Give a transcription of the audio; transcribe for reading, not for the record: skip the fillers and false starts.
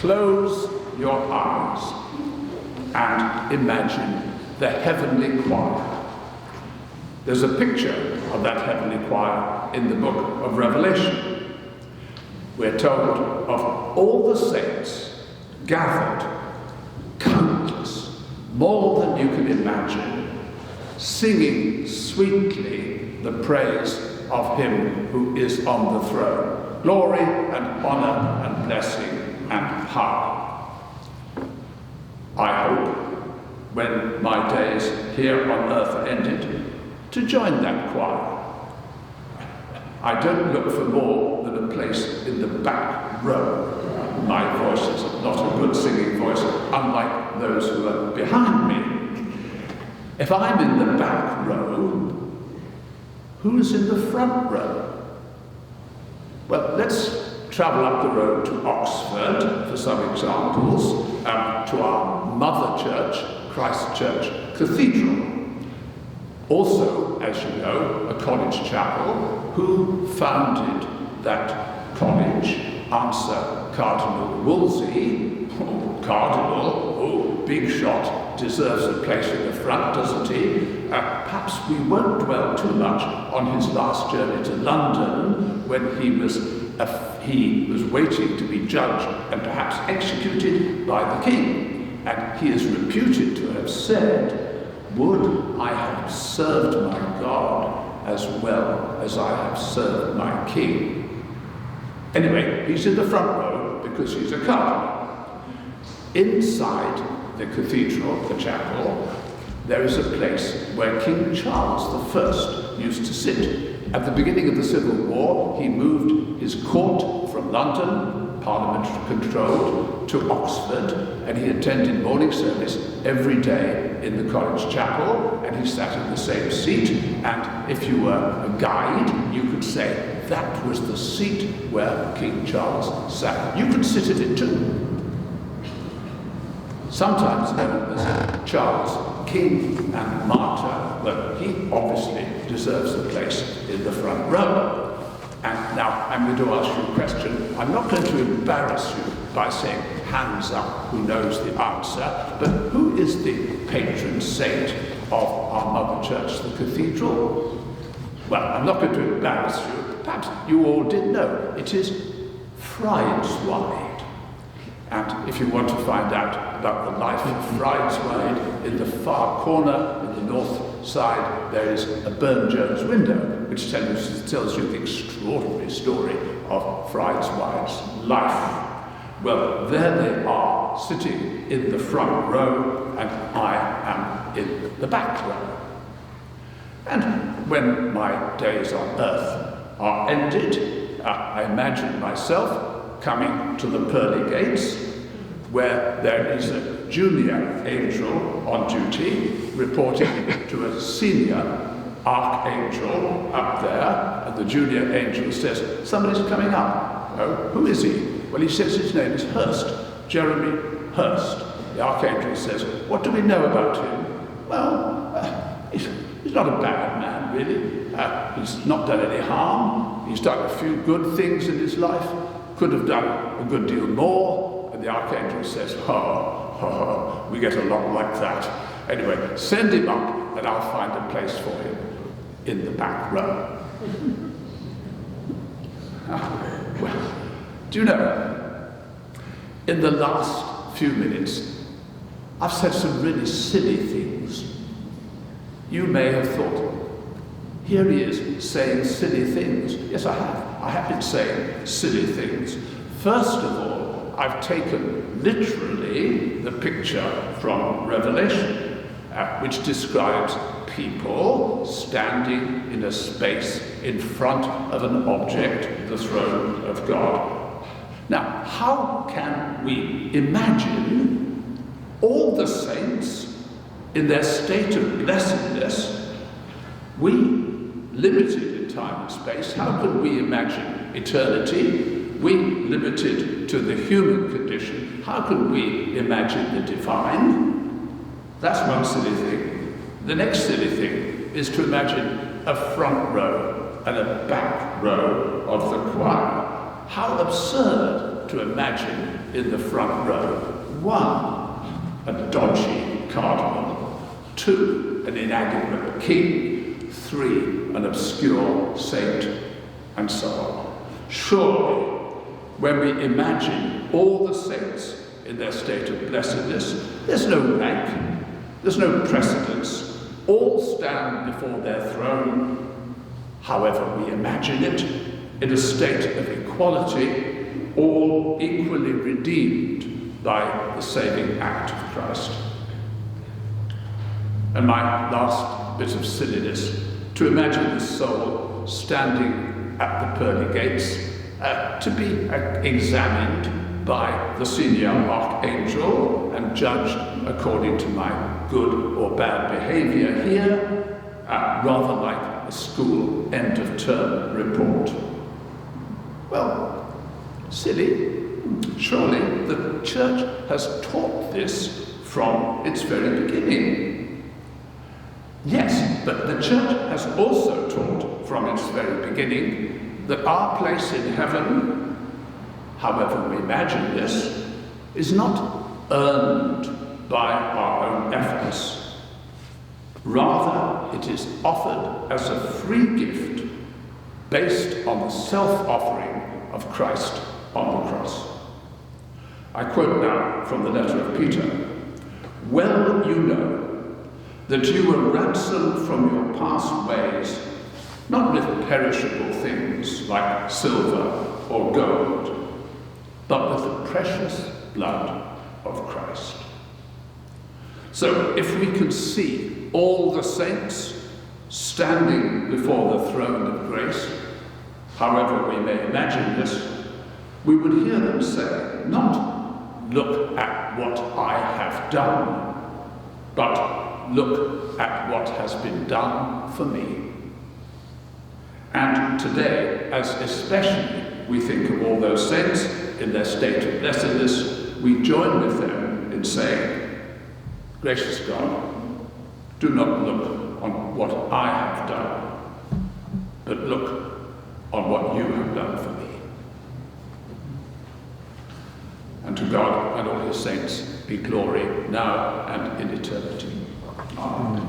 Close your eyes and imagine the heavenly choir. There's a picture of that heavenly choir in the book of Revelation. We're told of all the saints gathered, countless, more than you can imagine, singing sweetly the praise of him who is on the throne. Glory and honor and blessing and power. I hope, when my days here on earth are ended, to join that choir. I don't look for more than a place in the back row. My voice is not a good singing voice, unlike those who are behind me. If I'm in the back row, who's in the front row? Well, let's travel up the road to Oxford for some examples, to our mother church, Christ Church Cathedral. Also, as you know, a college chapel. Who founded that college? Answer, Cardinal Wolsey. Oh, Cardinal, oh, big shot, deserves a place in the front, doesn't he? Perhaps we won't dwell too much on his last journey to London, when he was waiting to be judged and perhaps executed by the king. And he is reputed to have said, "Would I have served my God as well as I have served my king." Anyway, he's in the front row because he's a cardinal. Inside the cathedral, the chapel, there is a place where King Charles I used to sit. At the beginning of the Civil War, he moved his court from London, Parliament controlled, to Oxford, and he attended morning service every day in the college chapel, and he sat in the same seat. And if you were a guide, you could say that was the seat where King Charles sat. You could sit in it too. Sometimes known as Charles, King and Martyr, but he obviously deserves a place in the front row. And now I'm going to ask you a question. I'm not going to embarrass you by saying hands up who knows the answer, but who is the patron saint of our mother church, the cathedral? Well, I'm not going to embarrass you. Perhaps you all did know. It is Friedeswide. And if you want to find out about the life of Friedeswide, in the far corner, in the north side, there is a Burne-Jones window, which tells you the extraordinary story of Friedeswide's life. Well, there they are, sitting in the front row, and I am in the back row. And when my days on earth are ended, I imagine myself coming to the pearly gates, where there is a junior angel on duty reporting to a senior archangel up there, and the junior angel says, "Somebody's coming up." "Oh, who is he?" "Well, he says his name is Hurst, Jeremy Hurst." The archangel says, "What do we know about him?" "Well, he's not a bad man, really. He's not done any harm. He's done a few good things in his life. Could have done a good deal more." And the archangel says, we get a lot like that. Anyway, send him up and I'll find a place for him in the back row. Well, do you know, in the last few minutes, I've said some really silly things. You may have thought, here he is saying silly things. Yes, I have. I have been saying silly things. First of all, I've taken literally the picture from Revelation, which describes people standing in a space in front of an object, the throne of God. Now, how can we imagine all the saints in their state of blessedness? We, limited in time and space, how can we imagine eternity? We, limited to the human condition, how can we imagine the divine? That's one silly thing. The next silly thing is to imagine a front row and a back row of the choir. How absurd to imagine in the front row: 1, a dodgy cardinal; 2, an inadequate king; 3, an obscure saint, and so on. Surely, when we imagine all the saints in their state of blessedness, there's no rank, there's no precedence. All stand before their throne, however we imagine it, in a state of equality, all equally redeemed by the saving act of Christ. And my last bit of silliness: to imagine the soul standing at the pearly gates to be examined by the senior archangel and judged according to my good or bad behavior here, rather like a school end-of-term report. Well, silly. Surely the Church has taught this from its very beginning. Yes, but the Church has also taught from its very beginning that our place in heaven, however we imagine this, is not earned by our own efforts. Rather, it is offered as a free gift based on the self-offering of Christ on the cross. I quote now from the letter of Peter: "Well you know that you were ransomed from your past ways, not with perishable things like silver or gold, but with the precious blood of Christ." So if we could see all the saints standing before the throne of grace, however we may imagine this, we would hear them say, not "look at what I have done," but "look at what has been done for me." And today, as especially we think of all those saints in their state of blessedness, we join with them in saying, "Gracious God, do not look on what I have done, but look on what you have done for me." And to God and all his saints be glory now and in eternity. Amen.